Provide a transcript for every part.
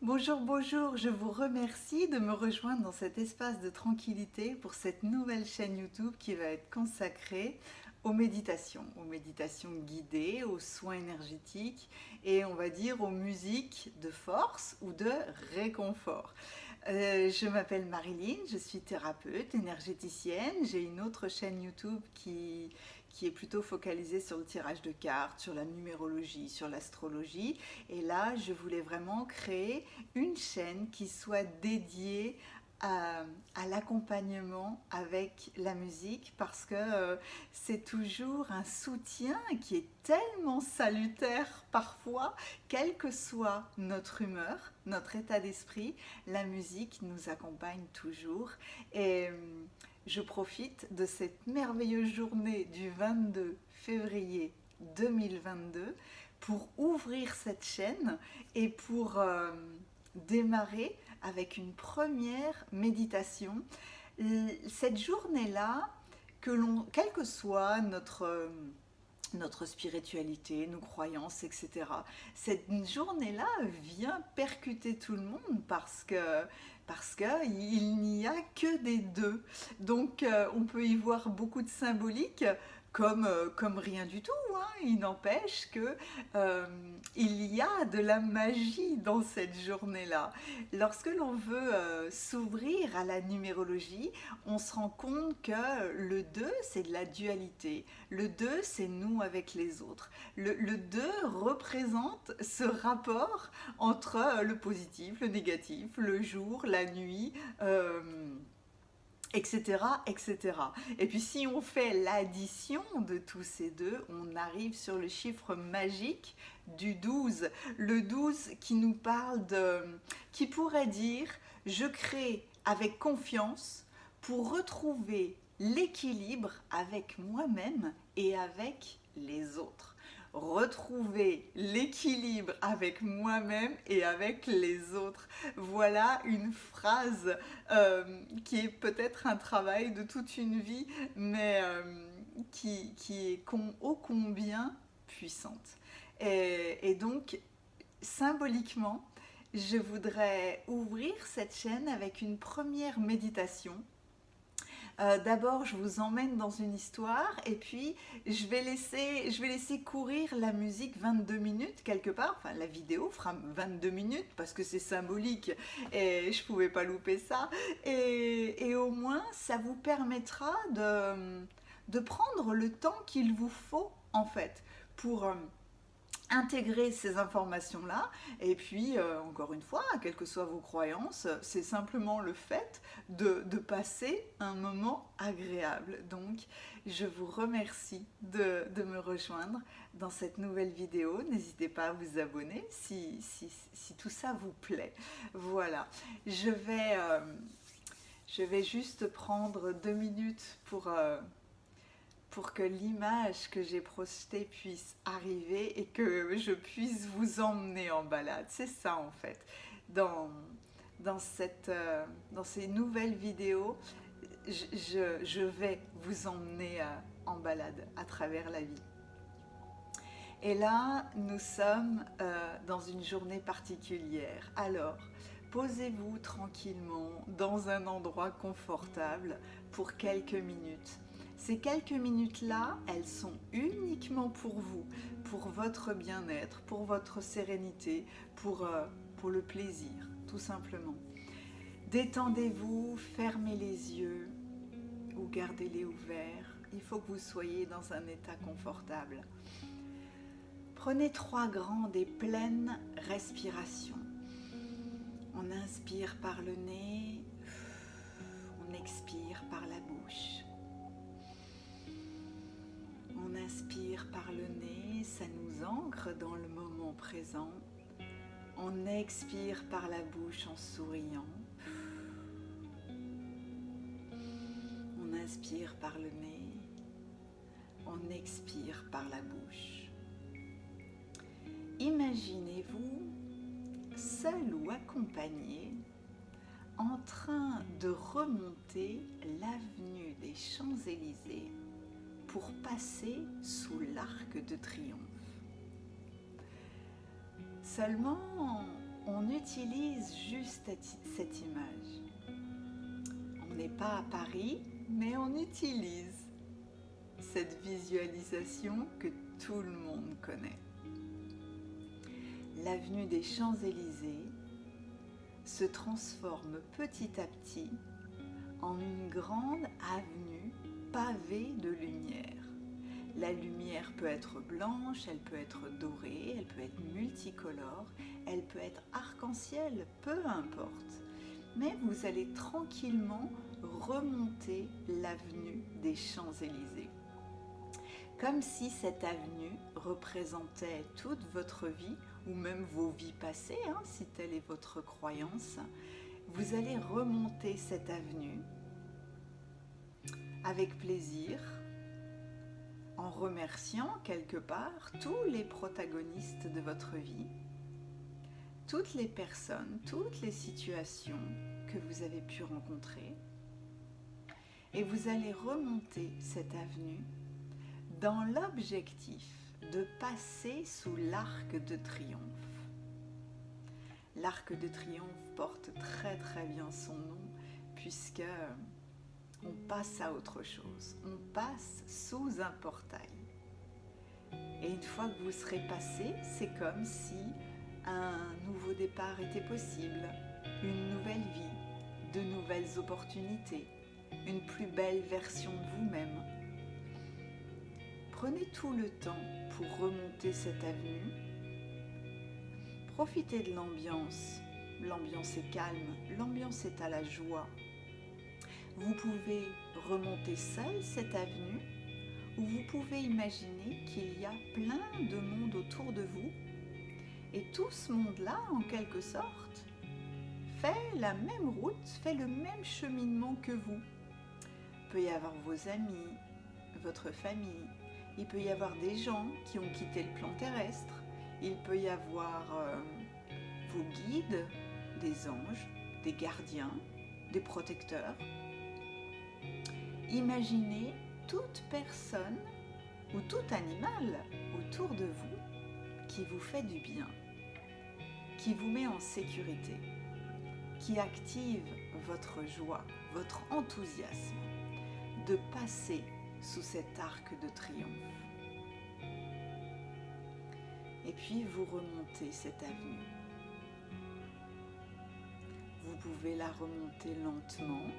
Bonjour, bonjour, je vous remercie de me rejoindre dans cet espace de tranquillité pour cette nouvelle chaîne YouTube qui va être consacrée aux méditations guidées, aux soins énergétiques et on va dire aux musiques de force ou de réconfort. Je m'appelle Marilyn, je suis thérapeute, énergéticienne, j'ai une autre chaîne YouTube qui est plutôt focalisée sur le tirage de cartes, sur la numérologie, sur l'astrologie. Et là, je voulais vraiment créer une chaîne qui soit dédiée à l'accompagnement avec la musique parce que c'est toujours un soutien qui est tellement salutaire parfois, quelle que soit notre humeur, notre état d'esprit, la musique nous accompagne toujours. Et je profite de cette merveilleuse journée du 22 février 2022 pour ouvrir cette chaîne et pour démarrer avec une première méditation. Cette journée-là, quelle que soit notre spiritualité, nos croyances, etc. Cette journée-là vient percuter tout le monde parce que il n'y a que des deux. Donc on peut y voir beaucoup de symbolique comme rien du tout, hein. Il n'empêche que il y a de la magie dans cette journée-là. Lorsque l'on veut s'ouvrir à la numérologie, on se rend compte que le 2 c'est de la dualité. Le 2 c'est nous avec les autres. Le 2 représente ce rapport entre le positif, le négatif, le jour, la nuit, etc., etc. Et puis si on fait l'addition de tous ces deux, on arrive sur le chiffre magique du 12. Le 12 qui nous parle qui pourrait dire je crée avec confiance pour retrouver l'équilibre avec moi-même et avec les autres. Retrouver l'équilibre avec moi-même et avec les autres. Voilà une phrase qui est peut-être un travail de toute une vie, mais qui est ô combien puissante. Et donc, symboliquement, je voudrais ouvrir cette chaîne avec une première méditation. D'abord, je vous emmène dans une histoire et puis je vais laisser courir la musique 22 minutes quelque part. Enfin, la vidéo fera 22 minutes parce que c'est symbolique et je pouvais pas louper ça. Et au moins, ça vous permettra de prendre le temps qu'il vous faut en fait pour intégrer ces informations-là. Et puis, encore une fois, quelles que soient vos croyances, c'est simplement le fait de passer un moment agréable. Donc, je vous remercie de me rejoindre dans cette nouvelle vidéo. N'hésitez pas à vous abonner si tout ça vous plaît. Voilà, je vais juste prendre 2 minutes pour que l'image que j'ai projetée puisse arriver et que je puisse vous emmener en balade. C'est ça en fait. Dans, dans ces nouvelles vidéos, je vais vous emmener en balade à travers la vie. Et là, nous sommes dans une journée particulière. Alors, posez-vous tranquillement dans un endroit confortable pour quelques minutes. Ces quelques minutes-là, elles sont uniquement pour vous, pour votre bien-être, pour votre sérénité, pour le plaisir, tout simplement. Détendez-vous, fermez les yeux ou gardez-les ouverts. Il faut que vous soyez dans un état confortable. Prenez 3 grandes et pleines respirations. On inspire par le nez, on expire par la bouche. On inspire par le nez, ça nous ancre dans le moment présent. On expire par la bouche en souriant. On inspire par le nez, on expire par la bouche. Imaginez-vous seul ou accompagné en train de remonter l'avenue des Champs-Élysées pour passer sous l'Arc de Triomphe. Seulement, on utilise visualise juste cette image. On n'est pas à Paris, mais on utilise cette visualisation que tout le monde connaît. L'avenue des Champs-Élysées se transforme petit à petit en une grande avenue pavée de lumière. La lumière peut être blanche, elle peut être dorée, elle peut être multicolore, elle peut être arc-en-ciel, peu importe. Mais vous allez tranquillement remonter l'avenue des Champs-Élysées. Comme si cette avenue représentait toute votre vie, ou même vos vies passées, si telle est votre croyance. Vous allez remonter cette avenue avec plaisir, en remerciant quelque part tous les protagonistes de votre vie, toutes les personnes, toutes les situations que vous avez pu rencontrer. Et vous allez remonter cette avenue dans l'objectif de passer sous l'arc de triomphe. L'arc de triomphe porte très très bien son nom puisque on passe à autre chose, on passe sous un portail. Et une fois que vous serez passé, c'est comme si un nouveau départ était possible, une nouvelle vie, de nouvelles opportunités, une plus belle version de vous-même. Prenez tout le temps pour remonter cette avenue. Profitez de l'ambiance. L'ambiance est calme, l'ambiance est à la joie. Vous pouvez remonter seul cette avenue ou vous pouvez imaginer qu'il y a plein de monde autour de vous et tout ce monde-là, en quelque sorte, fait la même route, fait le même cheminement que vous. Il peut y avoir vos amis, votre famille, il peut y avoir des gens qui ont quitté le plan terrestre, il peut y avoir vos guides, des anges, des gardiens, des protecteurs. Imaginez toute personne ou tout animal autour de vous qui vous fait du bien, qui vous met en sécurité, qui active votre joie, votre enthousiasme de passer sous cet arc de triomphe. Et puis vous remontez cette avenue. Vous pouvez la remonter lentement,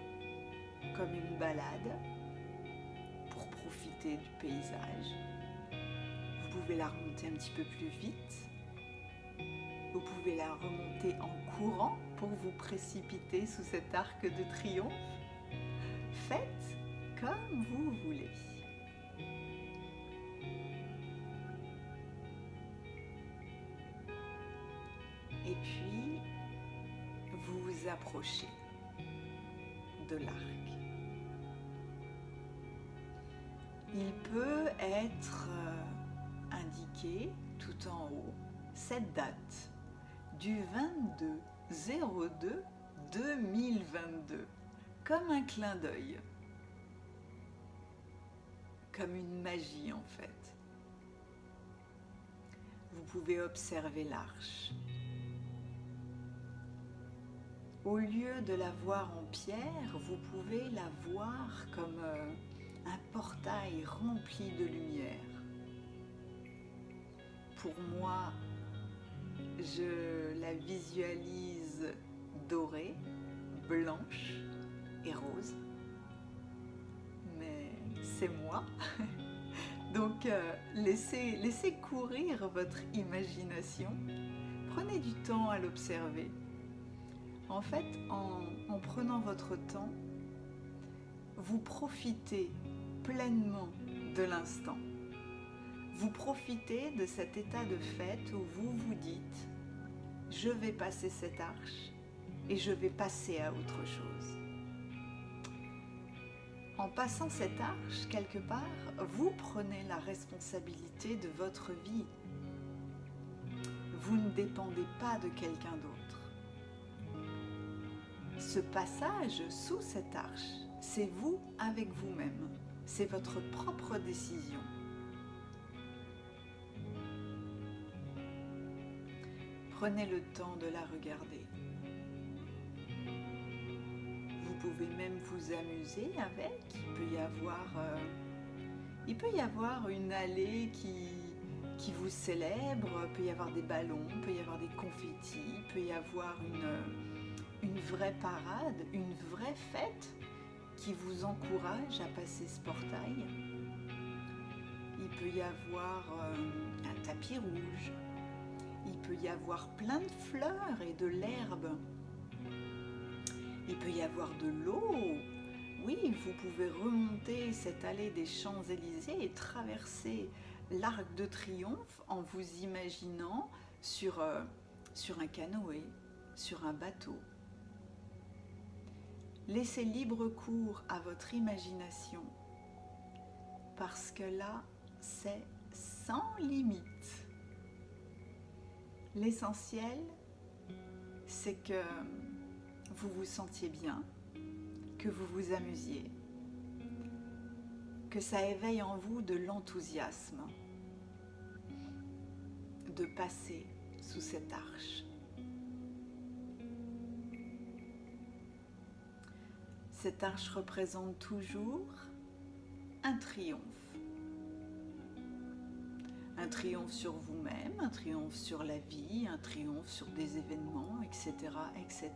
comme une balade, pour profiter du paysage. Vous pouvez la remonter un petit peu plus vite. Vous pouvez la remonter en courant pour vous précipiter sous cet arc de triomphe. Faites comme vous voulez. Et puis, vous vous approchez de l'arc. Il peut être indiqué tout en haut cette date du 22/02/2022, comme un clin d'œil, comme une magie en fait. Vous pouvez observer l'arche. Au lieu de la voir en pierre, vous pouvez la voir comme un portail rempli de lumière. Pour moi, je la visualise dorée, blanche et rose. Mais c'est moi. Donc laissez courir votre imagination. Prenez du temps à l'observer. En fait, en prenant votre temps, vous profitez pleinement de l'instant. Vous profitez de cet état de fait où vous vous dites « Je vais passer cette arche et je vais passer à autre chose ». En passant cette arche, quelque part, vous prenez la responsabilité de votre vie. Vous ne dépendez pas de quelqu'un d'autre. Ce passage sous cette arche, c'est vous avec vous-même. C'est votre propre décision. Prenez le temps de la regarder. pouvez même vous amuser avec. Il peut y avoir une allée qui vous célèbre, il peut y avoir des ballons, il peut y avoir des confettis, il peut y avoir une vraie parade, une vraie fête qui vous encourage à passer ce portail. Il peut y avoir un tapis rouge, il peut y avoir plein de fleurs et de l'herbe, il peut y avoir de l'eau. Oui, vous pouvez remonter cette allée des Champs-Élysées et traverser l'Arc de Triomphe en vous imaginant sur un canoë, sur un bateau. Laissez libre cours à votre imagination parce que là, c'est sans limite. L'essentiel, c'est que vous vous sentiez bien, que vous vous amusiez, que ça éveille en vous de l'enthousiasme de passer sous cette arche. Cette arche représente toujours un triomphe. Un triomphe sur vous-même, un triomphe sur la vie, un triomphe sur des événements, etc., etc.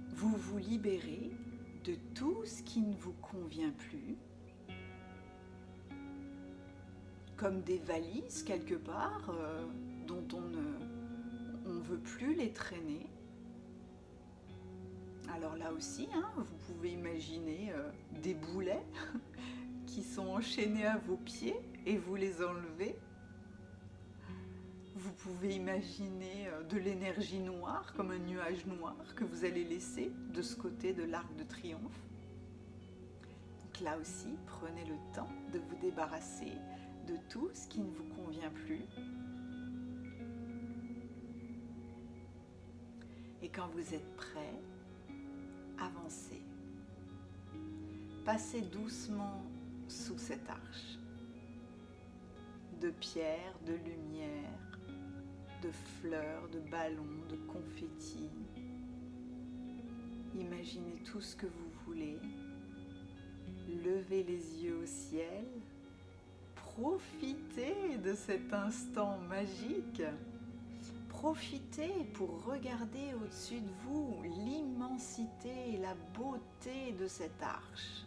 Vous vous libérez de tout ce qui ne vous convient plus, comme des valises quelque part dont on ne veut plus les traîner. Alors là aussi, vous pouvez imaginer des boulets qui sont enchaînés à vos pieds et vous les enlevez. Vous pouvez imaginer de l'énergie noire, comme un nuage noir que vous allez laisser de ce côté de l'Arc de Triomphe. Donc là aussi, prenez le temps de vous débarrasser de tout ce qui ne vous convient plus. Et quand vous êtes prêt, avancez. Passez doucement sous cette arche de pierres, de lumière, de fleurs, de ballons, de confettis. Imaginez tout ce que vous voulez. Levez les yeux au ciel. Profitez de cet instant magique. Profitez pour regarder au-dessus de vous l'immensité et la beauté de cette arche.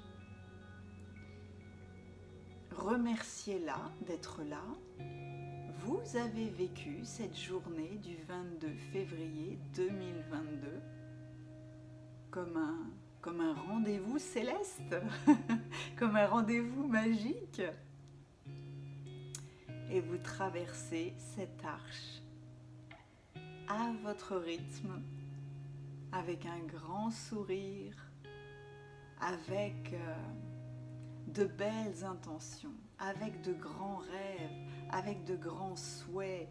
Remerciez-la d'être là. Vous avez vécu cette journée du 22 février 2022 comme un rendez-vous céleste, comme un rendez-vous magique. Et vous traversez cette arche à votre rythme, avec un grand sourire, avec de belles intentions, avec de grands rêves, avec de grands souhaits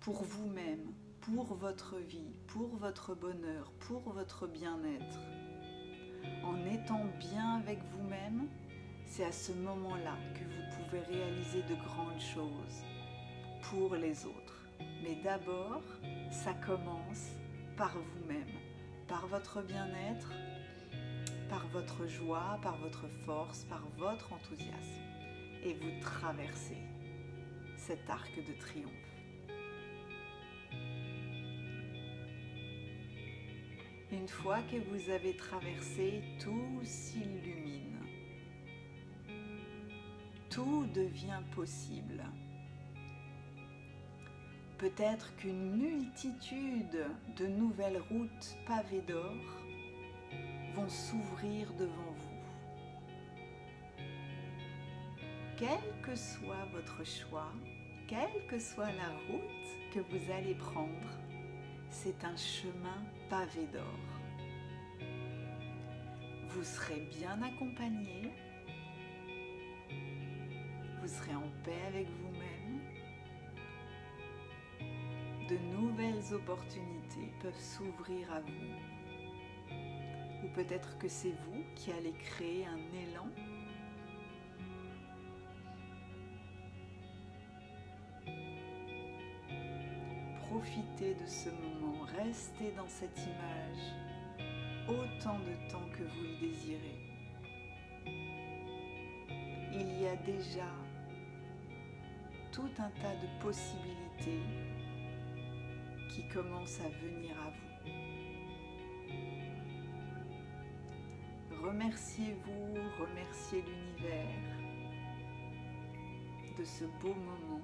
pour vous-même, pour votre vie, pour votre bonheur, pour votre bien-être. En étant bien avec vous-même, c'est à ce moment-là que vous pouvez réaliser de grandes choses pour les autres. Mais d'abord, ça commence par vous-même, par votre bien-être, par votre joie, par votre force, par votre enthousiasme. Et vous traversez cet arc de triomphe. Une fois que vous avez traversé, tout s'illumine. Tout devient possible. Peut-être qu'une multitude de nouvelles routes pavées d'or vont s'ouvrir devant vous. Quel que soit votre choix, quelle que soit la route que vous allez prendre, c'est un chemin pavé d'or. Vous serez bien accompagné, vous serez en paix avec vous-même. De nouvelles opportunités peuvent s'ouvrir à vous. Ou peut-être que c'est vous qui allez créer un élan. profitez de ce moment, restez dans cette image autant de temps que vous le désirez. Il y a déjà tout un tas de possibilités qui commencent à venir à vous. Remerciez-vous, remerciez l'univers de ce beau moment.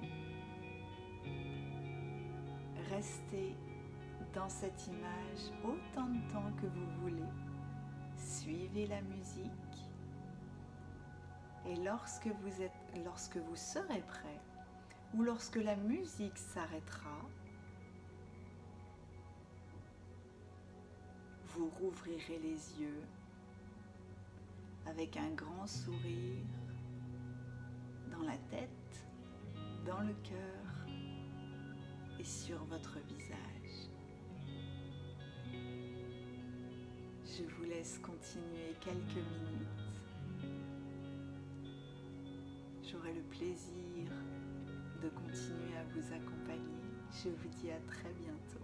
Restez dans cette image autant de temps que vous voulez. Suivez la musique et lorsque vous serez prêt ou lorsque la musique s'arrêtera, vous rouvrirez les yeux avec un grand sourire dans la tête, dans le cœur et sur votre visage. Je vous laisse continuer quelques minutes. J'aurai le plaisir de continuer à vous accompagner. Je vous dis à très bientôt.